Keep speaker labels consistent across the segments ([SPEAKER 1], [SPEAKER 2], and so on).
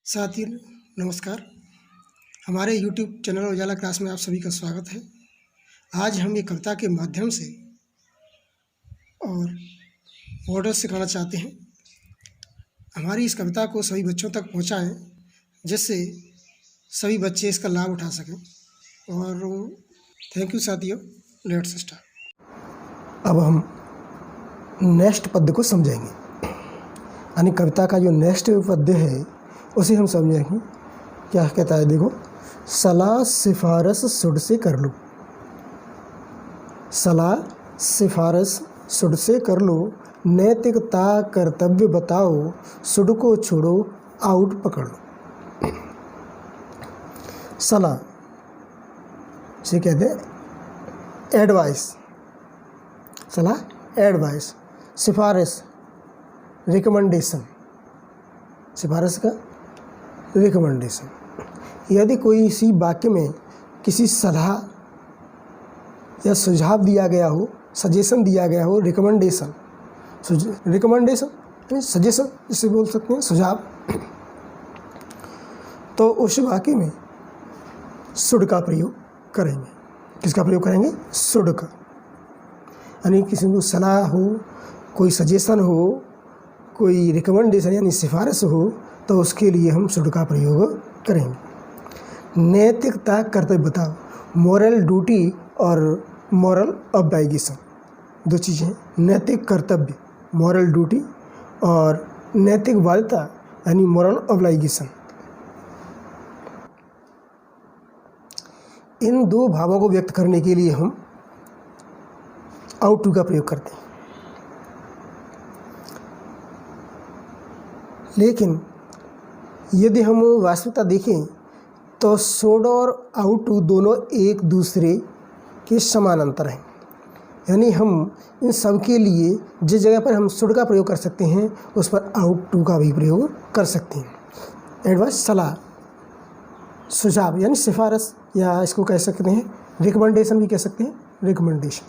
[SPEAKER 1] साथियों नमस्कार। हमारे YouTube चैनल उजाला क्लास में आप सभी का स्वागत है। आज हम एक कविता के माध्यम से और मॉडल सिखाना चाहते हैं। हमारी इस कविता को सभी बच्चों तक पहुंचाएं जिससे सभी बच्चे इसका लाभ उठा सकें। और थैंक यू साथियों। Let's start. अब हम नेक्स्ट पद्य को समझेंगे, यानी कविता का जो नेक्स्ट पद्य है उसे हम समझेंगे। क्या कहता है, देखो। सलाह सिफारिश सुड से कर लो, सलाह सिफारिश सुड से कर लो, नैतिकता कर्तव्य बताओ, सुड को छोड़ो आउट पकड़ लो। सलाह से कहते हैं एडवाइस, सलाह एडवाइस, सिफारिश रिकमेंडेशन, सिफारिश का रिकमेंडेशन। यदि कोई इसी वाक्य में किसी सलाह या सुझाव दिया गया हो, सजेशन दिया गया हो, रिकमेंडेशन, रिकमेंडेशन यानी सजेशन जिसे बोल सकते हैं, सुझाव, तो उस वाक्य में शुड का प्रयोग करेंगे। किसका प्रयोग करेंगे? शुड का। यानी किसी को सलाह हो, कोई सजेशन हो, कोई रिकमेंडेशन यानी सिफारिश हो, तो उसके लिए हम शुड का प्रयोग करेंगे। नैतिकता कर्तव्य बताओ, मॉरल ड्यूटी और मॉरल ऑब्लिगेशन, दो चीज़ें हैं। नैतिक कर्तव्य मॉरल ड्यूटी और नैतिक बाध्यता यानी मॉरल ऑब्लिगेशन। इन दो भावों को व्यक्त करने के लिए हम आउट टू का प्रयोग करते हैं। लेकिन यदि हम वास्तविकता देखें तो शुड और आउट टू दोनों एक दूसरे के समानांतर हैं। यानी हम इन सब के लिए जिस जगह पर हम शुड का प्रयोग कर सकते हैं उस पर आउट टू का भी प्रयोग कर सकते हैं। एडवाइस सलाह, सुझाव यानी सिफारिश, या इसको कह सकते हैं रिकमेंडेशन भी कह सकते हैं, रिकमेंडेशन।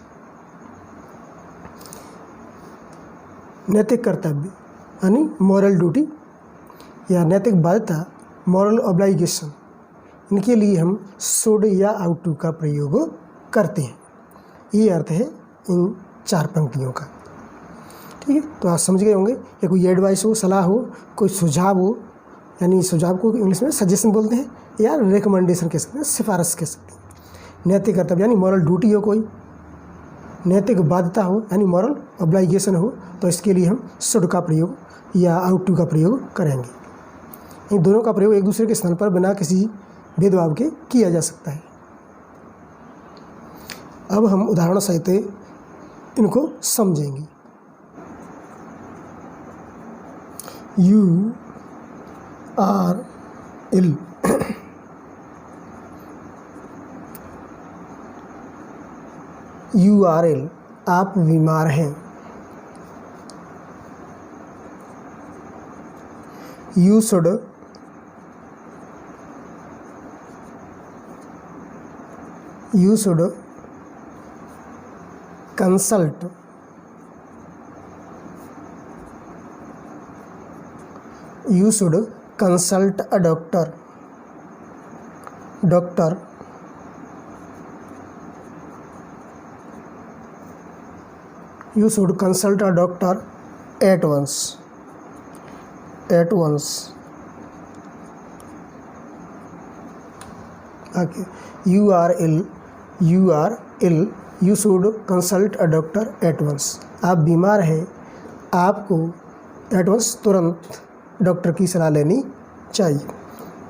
[SPEAKER 1] नैतिक कर्तव्य यानी मॉरल ड्यूटी या नैतिक बाध्यता मॉरल ऑब्लिगेशन, इनके लिए हम शुड या आउट टू का प्रयोग करते हैं। ये अर्थ है इन चार पंक्तियों का। ठीक है, तो आप समझ गए होंगे कि कोई एडवाइस हो, सलाह हो, कोई सुझाव हो, यानी सुझाव को इंग्लिश में सजेशन बोलते हैं, या रिकमेंडेशन कह सकते हैं, सिफारिश कह सकते हैं। नैतिक कर्तव्य यानी मॉरल ड्यूटी हो, कोई नैतिक बाध्यता हो यानी मॉरल ऑब्लिगेशन हो, तो इसके लिए हम शुड का प्रयोग या आउट टू का प्रयोग करेंगे। इन दोनों का प्रयोग एक दूसरे के स्थान पर बिना किसी भेदभाव के किया जा सकता है। अब हम उदाहरण सहित इनको समझेंगे। You are ill, you are ill, आप बीमार हैं। You should, you should consult, you should consult a doctor, doctor, you should consult a doctor at once, at once. Okay, you are ill, you are ill, you should consult a doctor at once. आप बीमार हैं, आपको at once तुरंत doctor की सलाह लेनी चाहिए।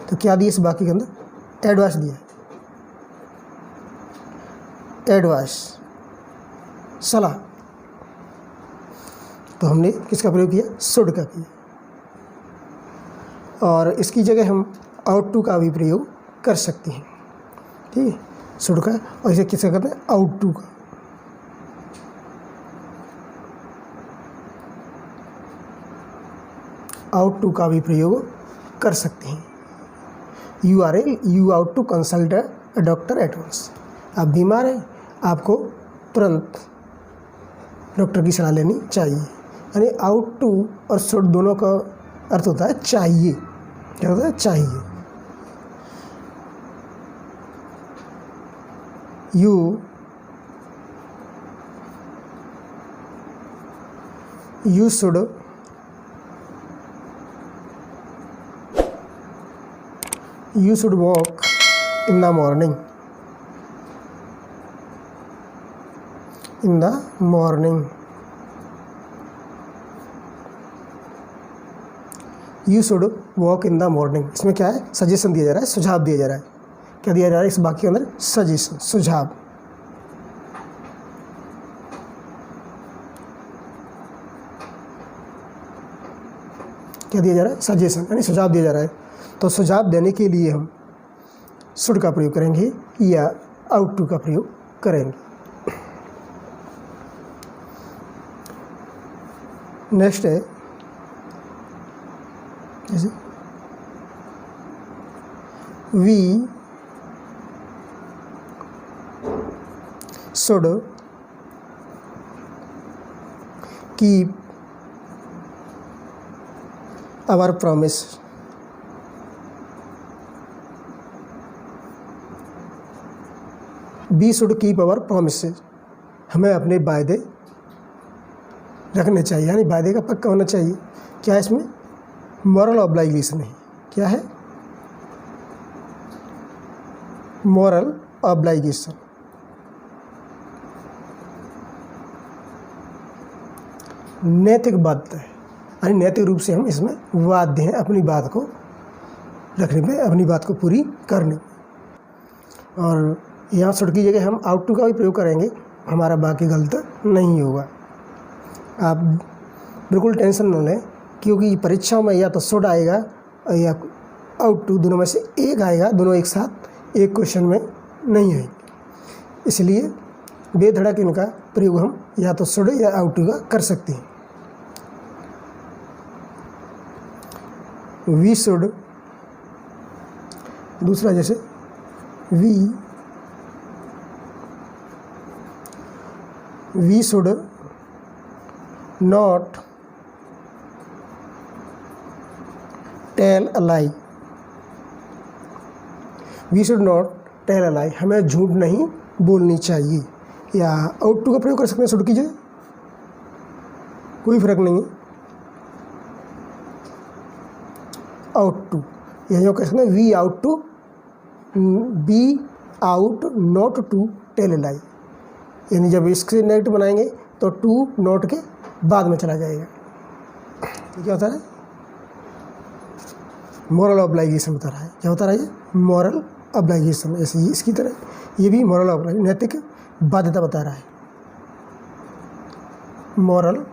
[SPEAKER 1] तो क्या दिया इस वाक्य के अंदर? एडवाइस दिया है, एडवाइस सलाह। तो हमने किसका प्रयोग किया? शुड का किया। और इसकी जगह हम आउट टू का भी प्रयोग कर सकते हैं। ठीक है, शुड का, और इसे किसका कहते हैं? आउट टू का। आउट टू का भी प्रयोग कर सकते हैं। You are ill, you ought to consult a doctor at once. आप बीमार हैं, आपको तुरंत डॉक्टर की सलाह लेनी चाहिए। यानी आउट टू और शुड दोनों का अर्थ होता है चाहिए। क्या होता है, चाहिए। You should walk in the morning. In the morning. You should walk in the morning. इसमें क्या है, सजेशन दिया जा रहा है, सुझाव दिया जा रहा है। क्या दिया जा रहा है इस वाक्य के अंदर, सजेशन, सुझाव। क्या दिया जा रहा है, सजेशन, यानी सुझाव दिया जा रहा है। तो सुझाव देने के लिए हम शुड का प्रयोग करेंगे या आउट टू का प्रयोग करेंगे। नेक्स्ट है जैसे we should keep our promise. We should keep our promises, हमें अपने वायदे रखने चाहिए, यानी वायदे का पक्का होना चाहिए। क्या है इसमें, मॉरल ऑब्लाइगेशन है। क्या है, मॉरल ऑब्लाइगेशन। नैतिक बाध्यता है, यानी नैतिक रूप से हम इसमें बाध्य हैं अपनी बात को रखने में, अपनी बात को पूरी करने में। और यहाँ शुड की जगह हम आउट टू का भी प्रयोग करेंगे, हमारा बाकी गलत नहीं होगा। आप बिल्कुल टेंशन न लें, क्योंकि परीक्षाओं में या तो शुड आएगा या आउट टू, दोनों में से एक आएगा, दोनों एक साथ एक क्वेश्चन में नहीं आएंगे। इसलिए बेधड़क इनका प्रयोग हम या तो शुड या आउट टू का कर सकते हैं। वी शुड, दूसरा जैसे we should not tell a lie. We should not tell a lie, हमें झूठ नहीं बोलनी चाहिए। या आउट टू का प्रयोग कर सकते हैं शुड की जगह, कोई फर्क नहीं है। आउट टू यही कह सकते हैं, we ought to, be ought not to tell a lie, यानी जब इसके नेगेटिव बनाएंगे तो टू नॉट के बाद में चला जाएगा। क्या होता है, मॉरल ऑब्लाइगेशन बता रहा है। क्या होता रहा है, मॉरल ऑब्लाइगेशन। ऐसे ही इसकी तरह ये भी मॉरल ऑब्लाइगेशन, नैतिक बाध्यता बता रहा है, मॉरल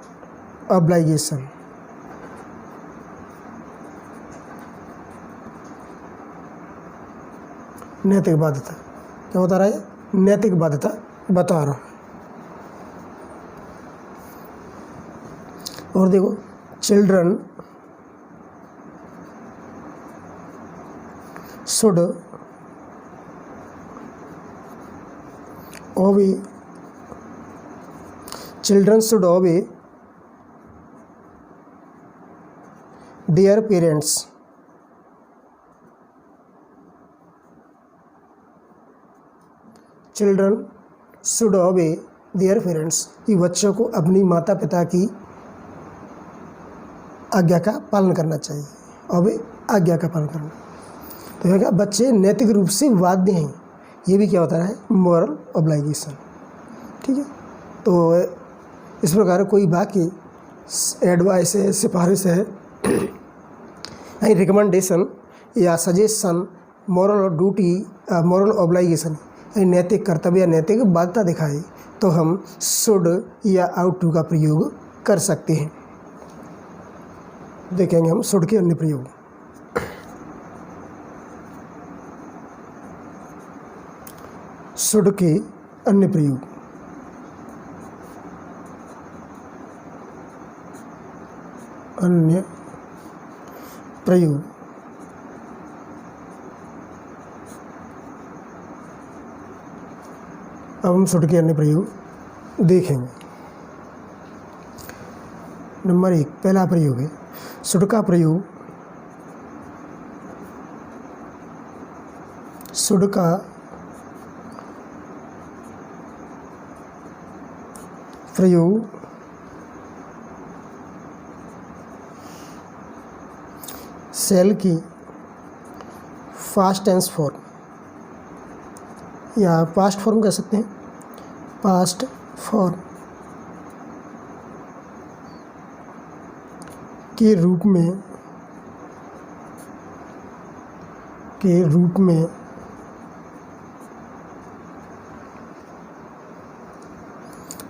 [SPEAKER 1] ऑब्लाइगेशन। नैतिक बाध्यता क्या बता रहा है, नैतिक बाध्यता बता रहा है। और देखो, children should obey, children should obey their parents। Children should obey their parents, कि बच्चों को अपनी माता पिता की आज्ञा का पालन करना चाहिए। obey, आज्ञा का पालन करना। तो यह क्या, बच्चे नैतिक रूप से बाध्य हैं, ये भी क्या होता है, मॉरल ऑब्लाइगेशन। ठीक है, तो इस प्रकार कोई बाकी एडवाइस है, सिफारिश है, यानी रिकमेंडेशन या सजेशन, मॉरल ड्यूटी, मॉरल ऑब्लाइगेशन, यानी नैतिक कर्तव्य या नैतिक बाध्यता दिखाए, तो हम शुड या आउट टू का प्रयोग कर सकते हैं। देखेंगे हम शुड के अन्य प्रयोग। शुड के अन्य प्रयोग, अन्य प्रयोग। अब हम शुड के अन्य प्रयोग देखेंगे। नंबर 1, पहला प्रयोग है शुड का प्रयोग शुड का प्रयोग सेल की पास्ट टेंस फॉर्म या पास्ट फॉर्म कह सकते हैं, पास्ट फॉर्म के रूप में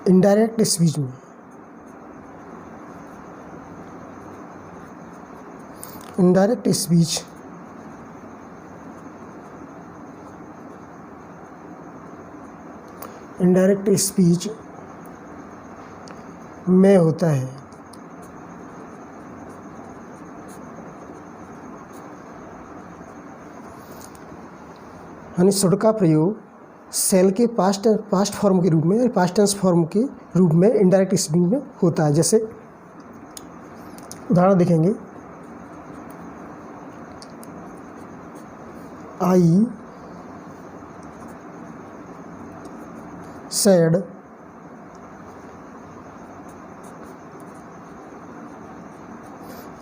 [SPEAKER 1] इनडायरेक्ट स्पीच में इनडायरेक्ट स्पीच में होता है। यानी शुड का प्रयोग सेल के पास्ट फॉर्म के रूप में, पास्ट टेंस फॉर्म के रूप में इनडायरेक्ट स्पीच में होता है। जैसे उदाहरण देखेंगे, I said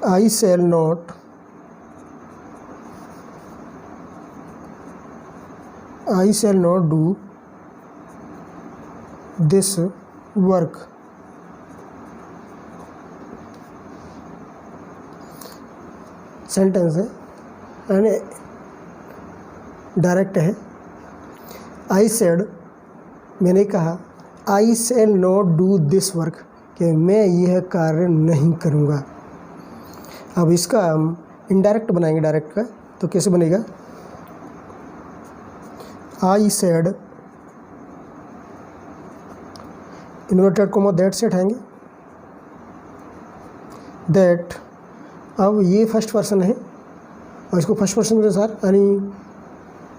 [SPEAKER 1] I shall not do this work. Sentence है यानी डायरेक्ट है। आई सेड, मैंने कहा, I shall not do this work, कि मैं यह कार्य नहीं करूँगा। अब इसका हम इनडायरेक्ट बनाएंगे डायरेक्ट का, तो कैसे बनेगा? I said inverted coma that से हटाएंगे, दैट। अब ये फर्स्ट पर्सन है और इसको फर्स्ट पर्सन के अनुसार यानी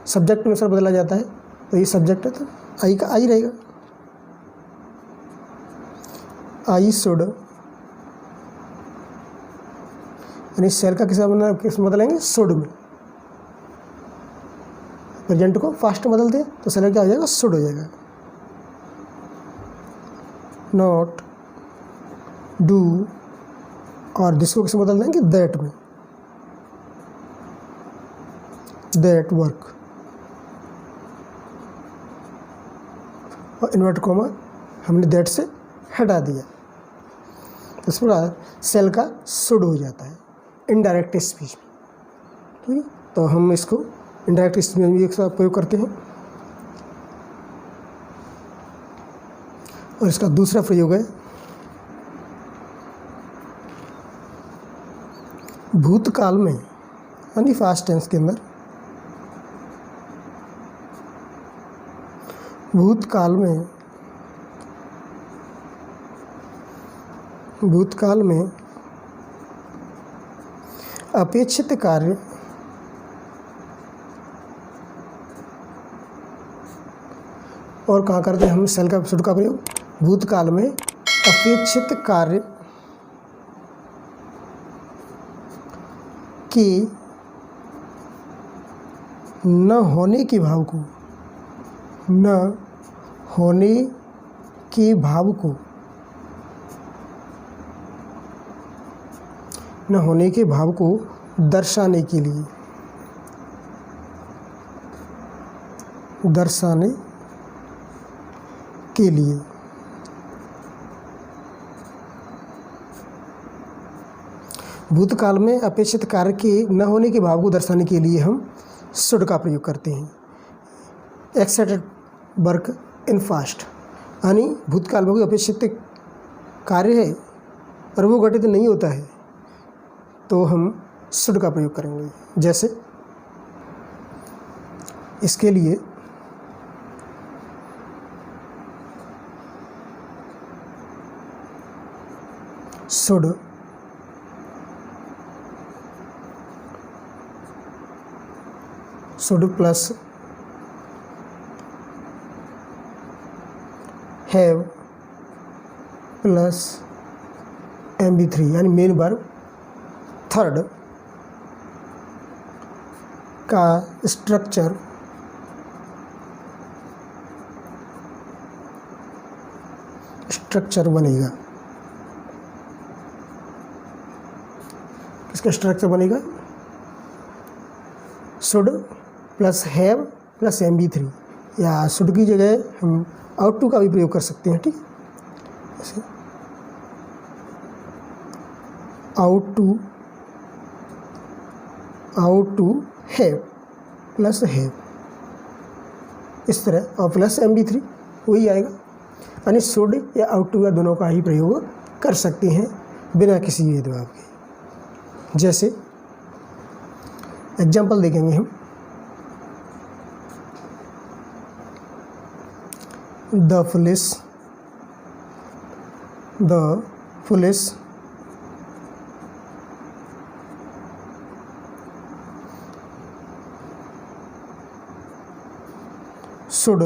[SPEAKER 1] सब्जेक्ट के अनुसार बदला जाता है, तो ये सब्जेक्ट है तो आई का आई रहेगा। आई शुड, यानी सेल का किस बदलेंगे? शुड में। प्रेजेंट को फास्ट बदल दिया तो सेल क्या हो जाएगा? शुड हो जाएगा। नॉट डू, और दिस को किस बदल देंगे? दैट में, दैट वर्क। और इन्वर्ट कोमा हमने दैट से हटा दिया, तो इस प्रकार सेल का शुड हो जाता है इनडायरेक्ट स्पीच में। ठीक है, तो हम इसको इनडायरेक्ट स्पीच में भी एक साथ प्रयोग करते हैं। और इसका दूसरा प्रयोग है भूतकाल में, यानी पास्ट टेंस के अंदर। भूतकाल में अपेक्षित कार्य और कहाँ करते हैं हम सेल का शुड का प्रयोग? भूतकाल में अपेक्षित कार्य के न होने के भाव को, दर्शाने के लिए भूतकाल में अपेक्षित कार्य के न होने के भाव को दर्शाने के लिए हम शुड का प्रयोग करते हैं। एक्सेप्टेड वर्क इन पास्ट, यानी भूतकाल में कोई अपेक्षित कार्य है और वो घटित नहीं होता है तो हम शुड का प्रयोग करेंगे। जैसे इसके लिए should plus have plus MB3 यानी मेन वर्ब थर्ड का स्ट्रक्चर स्ट्रक्चर बनेगा। इसका स्ट्रक्चर बनेगा should plus have plus MB3, या शुड की जगह हम आउट टू का भी प्रयोग कर सकते हैं। ठीक, जैसे ought to have plus have, इस तरह, और प्लस MB3 वही आएगा। यानी शुड या आउट टू का दोनों का ही प्रयोग कर सकते हैं बिना किसी भेदभाव के। जैसे एग्जाम्पल देखेंगे हम, the police should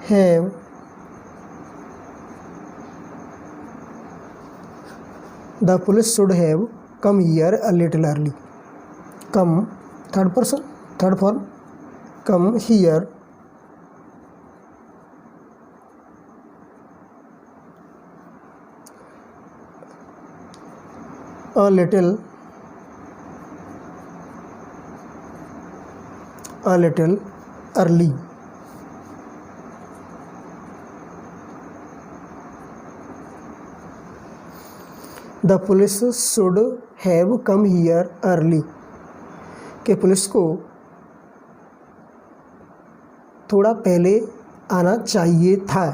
[SPEAKER 1] have the police should have come here a little early. Come, third person, third form, come here a little early. The police should have come here early. कि police को थोड़ा पहले आना चाहिए था।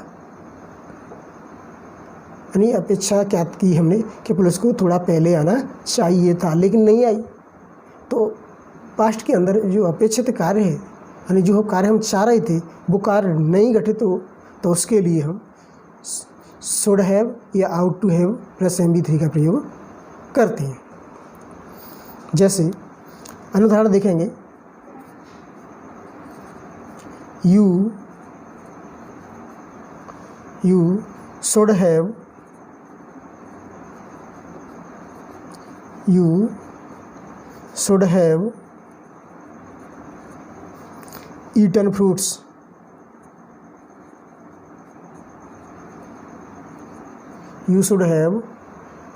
[SPEAKER 1] यानी अपेक्षा क्या की हमने कि पुलिस को थोड़ा पहले आना चाहिए था, लेकिन नहीं आई। तो पास्ट के अंदर जो अपेक्षित कार्य है, यानी जो कार्य हम चाह रहे थे वो कार्य नहीं घटित हो, तो उसके लिए हम शुड हैव या ought to have plus MB3 का प्रयोग करते हैं। जैसे अनुदाहरण देखेंगे, you should have eaten fruits. You should have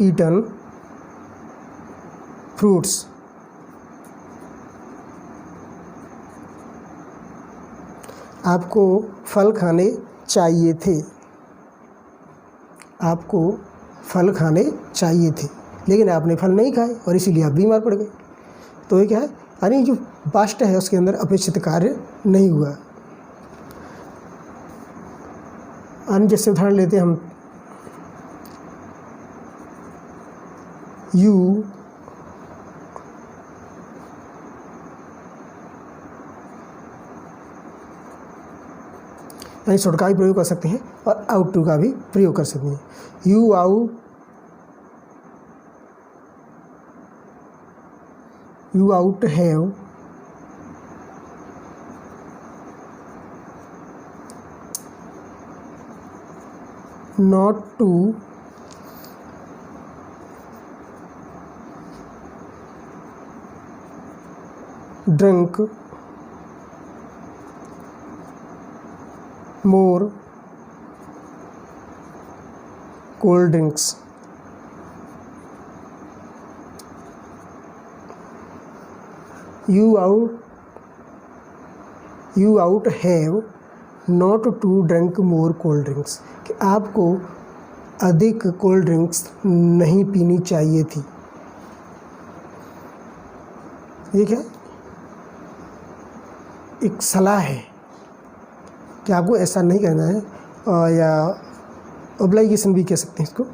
[SPEAKER 1] eaten fruits. आपको फल खाने चाहिए थे। आपको फल खाने चाहिए थे, लेकिन आपने फल नहीं खाए और इसीलिए आप बीमार पड़ गए। तो ये क्या है, यानी जो पास्ट है उसके अंदर अपेक्षित कार्य नहीं हुआ। अन्य जैसे उदाहरण लेते हैं हम, यू यानी शुड का भी प्रयोग कर सकते हैं और आउट टू का भी प्रयोग कर सकते हैं। You out have not to drink more cold drinks. You out have not to drink more cold drinks. कि आपको अधिक कोल्ड ड्रिंक्स नहीं पीनी चाहिए थी। ये क्या, एक सलाह है कि आपको ऐसा नहीं करना है, या ऑब्लाइगेशन भी कह सकते हैं इसको।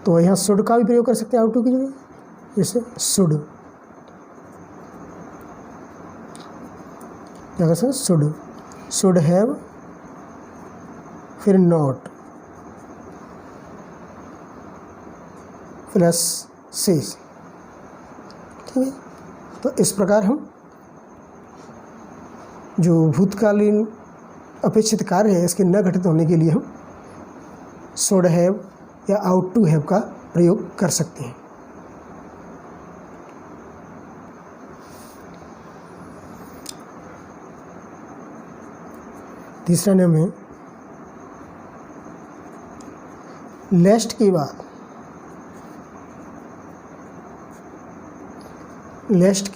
[SPEAKER 1] तो यहाँ शुड का भी प्रयोग कर सकते हैं आउट टू की जगह, जैसे शुड क्या कर सकते हैं, शुड हैव, फिर नॉट प्लस सेज। ठीक है, तो इस प्रकार हम जो भूतकालीन अपेक्षित कार्य है इसके न घटित होने के लिए हम शुड हैव या आउट टू हैव का प्रयोग कर सकते हैं। तीसरा नियम है लेस्ट के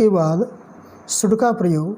[SPEAKER 1] बाद शुड का प्रयोग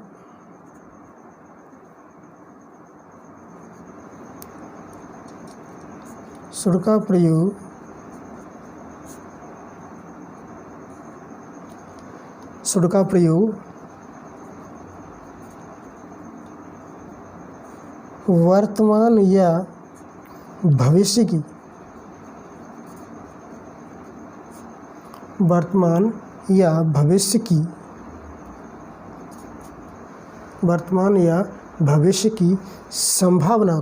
[SPEAKER 1] वर्तमान या भविष्य की संभावना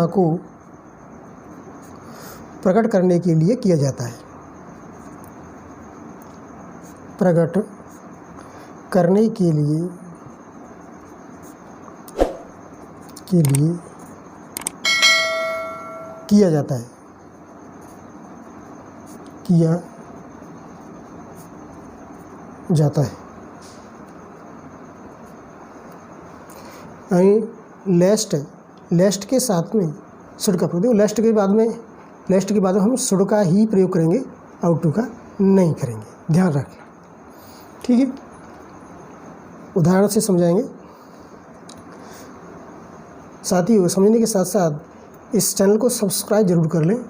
[SPEAKER 1] को प्रकट करने के लिए किया जाता है। प्रकट करने के लिए किया जाता है। लेस्ट के साथ में शुड का प्रयोग, लेस्ट के बाद में हम शुड का ही प्रयोग करेंगे, आउट टू का नहीं करेंगे, ध्यान रखना। ठीक है, उदाहरण से समझाएंगे। साथियों, समझने के साथ साथ इस चैनल को सब्सक्राइब जरूर कर लें,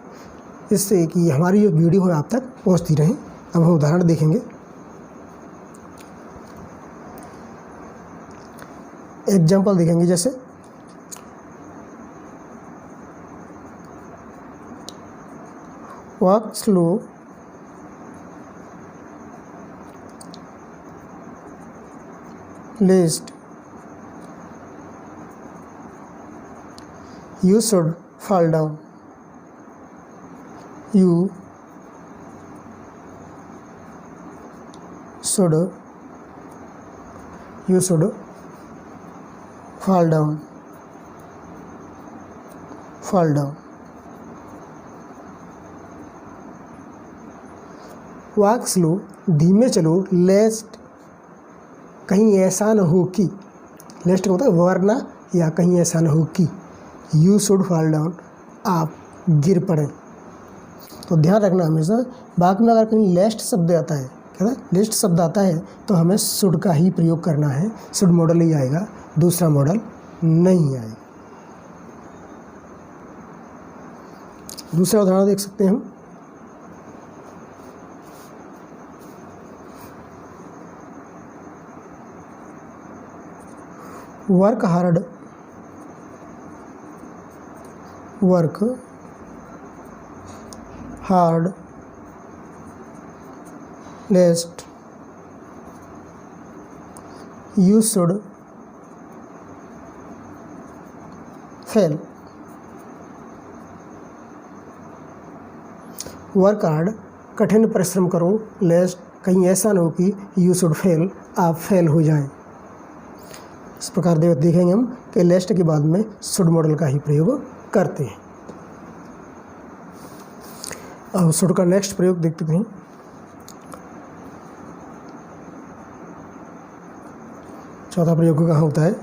[SPEAKER 1] इससे कि हमारी जो वीडियो है आप तक पहुंचती रहे। अब हम उदाहरण देखेंगे। एग्जाम्पल देखेंगे, जैसे walk slow, lest, you should fall down, you should fall down, walk slow, धीमे चलो, लेस्ट, कहीं ऐसा न हो कि, लेस्ट का मतलब वरना या कहीं ऐसा न हो कि, यू शुड फॉल डाउन, आप गिर पड़ें। तो ध्यान रखना हमेशा, वाक्य में अगर कहीं लेस्ट शब्द आता है, क्या लेस्ट शब्द आता है, तो हमें शुड का ही प्रयोग करना है। शुड मॉडल ही आएगा, दूसरा मॉडल नहीं आएगा। दूसरा उदाहरण देख सकते हैं हम। Work hard, lest, you should fail। Work hard, कठिन परिश्रम करो, लेस्ट, कहीं ऐसा न हो कि you should fail, आप फेल हो जाएं। इस प्रकार देखेंगे हम कि लेस्ट के बाद में शुड मॉडल का ही प्रयोग करते हैं। अब शुड का नेक्स्ट प्रयोग देखते हैं। चौथा प्रयोग कहाँ होता है?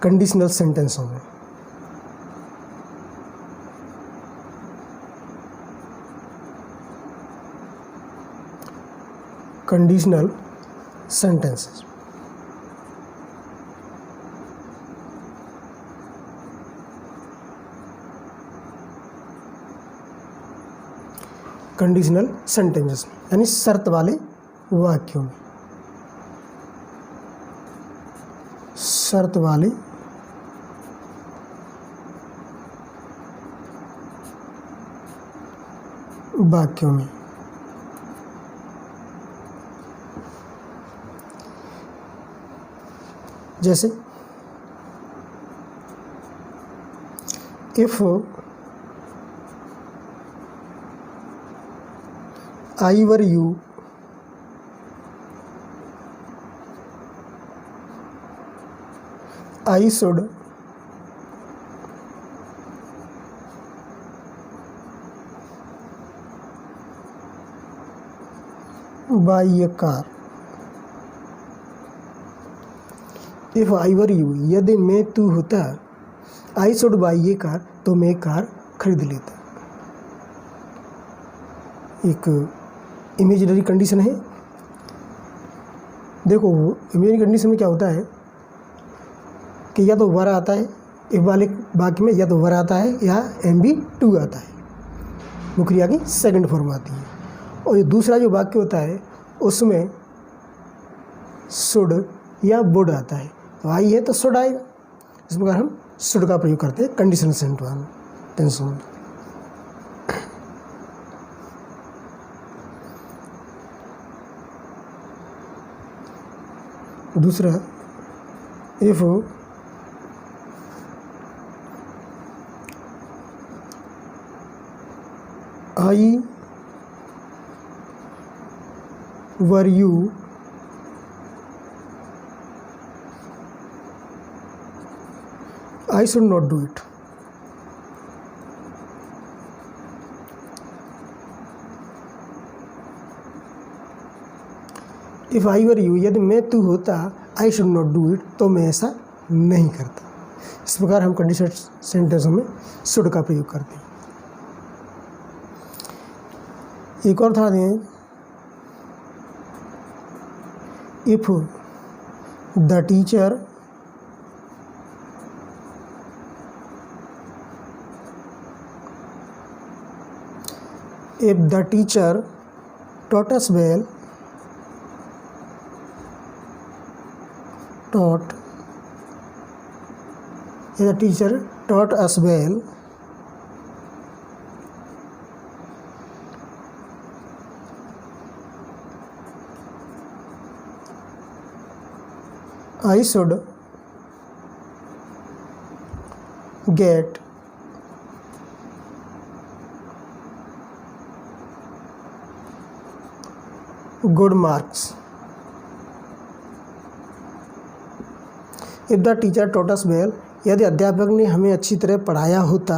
[SPEAKER 1] कंडीशनल सेंटेंसों में। कंडीशनल सेंटेंसेस, कंडीशनल सेंटेंसेस यानी शर्त वाले वाक्यों में, शर्त वाले वाक्यों में। जैसे if I were you, I should by A car. If I were you, यदि मैं तू होता, I should by A car, तो मैं कार खरीद लेता। एक इमेजिनरी कंडीशन है। देखो इमेजिनरी कंडीशन में क्या होता है कि या तो वर आता है, एक वाले वाक्य में या तो वर आता है या MB2 आता है, वो क्रिया की सेकंड फॉर्म आती है। और ये दूसरा जो वाक्य होता है उसमें शुड या वुड आता है, तो आई है तो शुड आएगा। इस प्रकार हम शुड का प्रयोग करते हैं कंडीशनल सेंटेंस में। दूसरा, if I were you, I should not do it. If I were you, यदि मैं तू होता, I should not do it, तो मैं ऐसा नहीं करता। इस प्रकार हम कंडीशनल सेंटेंसों में should का प्रयोग करते हैं। एक और था दें, if the teacher taught us well, the teacher taught us well, I should get good marks. If the teacher taught us well, यदि अध्यापक ने हमें अच्छी तरह पढ़ाया होता,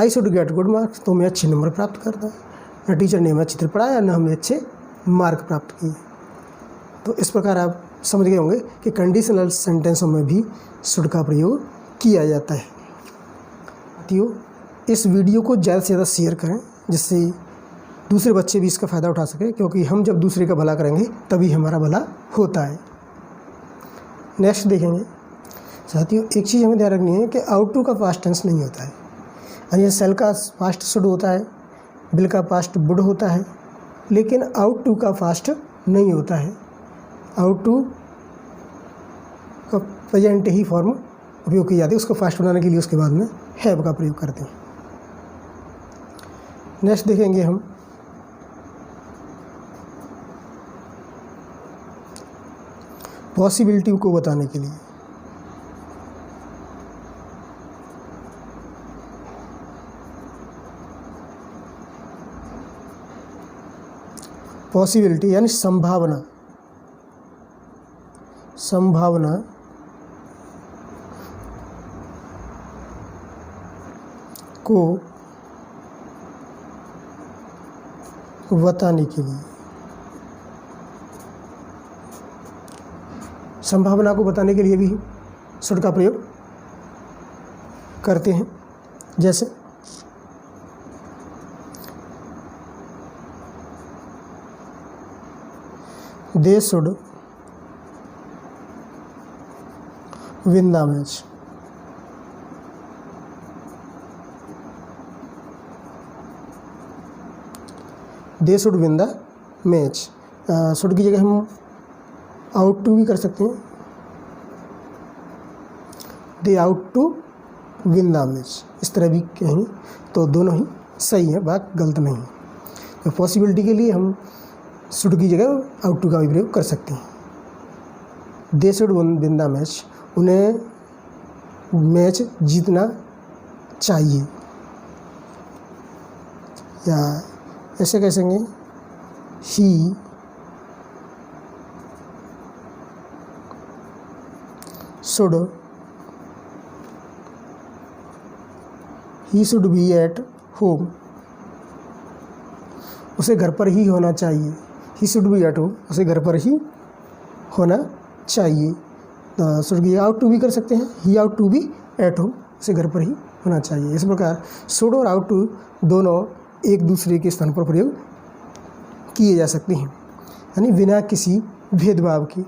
[SPEAKER 1] I should get good marks, तो मैं अच्छे नंबर प्राप्त करता। न टीचर ने हमें अच्छी तरह पढ़ाया, न हमें अच्छे मार्क प्राप्त किए। तो इस प्रकार आप समझ गए होंगे कि कंडीशनल सेंटेंसों में भी शुड का प्रयोग किया जाता है। साथियों, इस वीडियो को ज़्यादा से ज़्यादा शेयर करें, जिससे दूसरे बच्चे भी इसका फ़ायदा उठा सकें, क्योंकि हम जब दूसरे का भला करेंगे तभी हमारा भला होता है। नेक्स्ट देखेंगे साथियों, एक चीज़ हमें ध्यान रखनी है कि आउट टू का पास्ट टेंस नहीं होता है। यानी सेल का पास्ट शुड होता है, बिल का पास्ट वुड होता है, लेकिन आउट टू का पास्ट नहीं होता है। आउट टू का प्रेजेंट ही फॉर्म उपयोग की जाती है, उसको फास्ट बनाने के लिए उसके बाद में हैव का प्रयोग करते हैं। नेक्स्ट देखेंगे हम पॉसिबिलिटी को बताने के लिए। पॉसिबिलिटी यानी संभावना, संभावना को बताने के लिए, संभावना को बताने के लिए भी शुड का प्रयोग करते हैं। जैसे they should win the match, they should win the match. Should की जगह हम आउट टू भी कर सकते हैं, they ought to win the match, इस तरह भी कहेंगे तो दोनों ही सही है, बात गलत नहीं है। तो पॉसिबिलिटी के लिए हम शुड की जगह आउट टू का भी प्रयोग कर सकते हैं। दे शुड विन द मैच, उन्हें मैच जीतना चाहिए। या ऐसे कह सकेंगे he should be at home, उसे घर पर ही होना चाहिए। He should be at home, उसे घर पर ही होना चाहिए। शुड बी आउट टू भी कर सकते हैं, he ought to be at home, उसे घर पर ही होना चाहिए। इस प्रकार शुड और आउट टू दोनों एक दूसरे के स्थान पर प्रयोग किए जा सकते हैं, यानी बिना किसी भेदभाव के।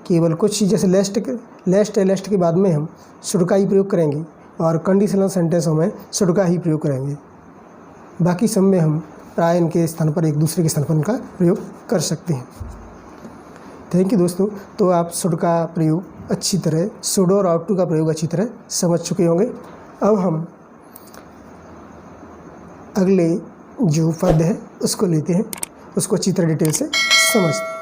[SPEAKER 1] केवल कुछ जैसे लेस्ट के बाद में हम शुड का ही प्रयोग करेंगे और कंडीशनल सेंटेंसों में शुड का ही प्रयोग करेंगे। बाकी सब में हम प्रायन के स्थान पर एक दूसरे के स्थान पर उनका प्रयोग कर सकते हैं। थैंक यू दोस्तों। तो आप शुड का प्रयोग अच्छी तरह, शुड और आउट टू का प्रयोग अच्छी तरह समझ चुके होंगे। अब हम अगले जो पद है उसको लेते हैं, उसको अच्छी तरह डिटेल से समझते हैं।